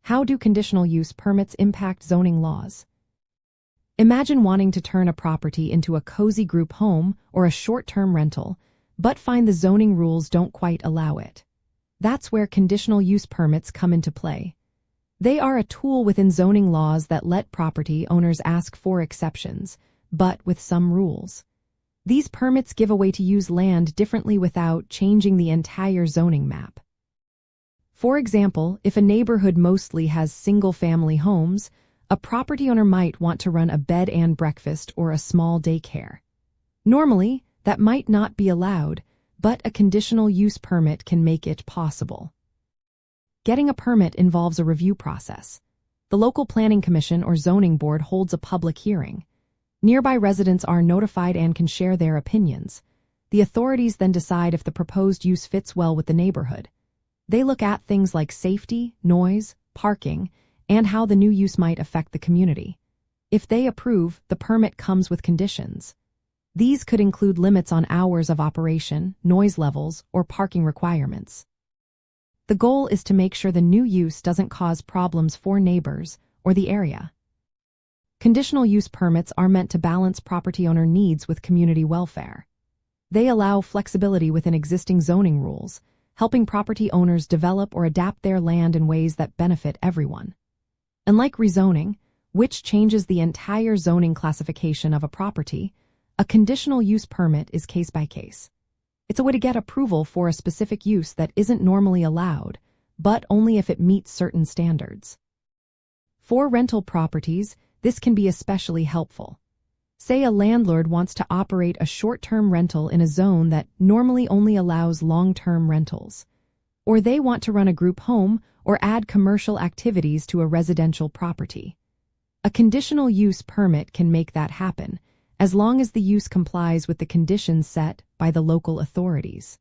How do conditional use permits impact zoning laws? Imagine wanting to turn a property into a cozy group home or a short-term rental, but find the zoning rules don't quite allow it. That's where conditional use permits come into play. They are a tool within zoning laws that let property owners ask for exceptions, but with some rules. These permits give a way to use land differently without changing the entire zoning map. For example, if a neighborhood mostly has single-family homes, a property owner might want to run a bed and breakfast or a small daycare. Normally, that might not be allowed, but a conditional use permit can make it possible. Getting a permit involves a review process. The local planning commission or zoning board holds a public hearing. Nearby residents are notified and can share their opinions. The authorities then decide if the proposed use fits well with the neighborhood. They look at things like safety, noise, parking, and how the new use might affect the community. If they approve, the permit comes with conditions. These could include limits on hours of operation, noise levels, or parking requirements. The goal is to make sure the new use doesn't cause problems for neighbors or the area. Conditional use permits are meant to balance property owner needs with community welfare. They allow flexibility within existing zoning rules, helping property owners develop or adapt their land in ways that benefit everyone. Unlike rezoning, which changes the entire zoning classification of a property, a conditional use permit is case by case. It's a way to get approval for a specific use that isn't normally allowed, but only if it meets certain standards. For rental properties, this can be especially helpful. Say a landlord wants to operate a short-term rental in a zone that normally only allows long-term rentals. Or they want to run a group home or add commercial activities to a residential property. A conditional use permit can make that happen, as long as the use complies with the conditions set by the local authorities.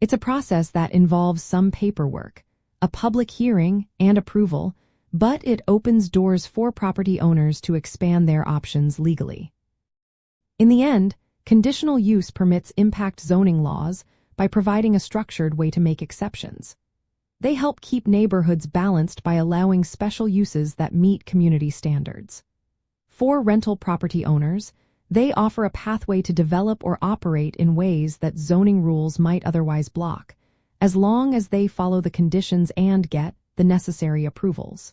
It's a process that involves some paperwork, a public hearing, and approval, but it opens doors for property owners to expand their options legally. In the end, conditional use permits impact zoning laws by providing a structured way to make exceptions. They help keep neighborhoods balanced by allowing special uses that meet community standards. For rental property owners, they offer a pathway to develop or operate in ways that zoning rules might otherwise block, as long as they follow the conditions and get the necessary approvals.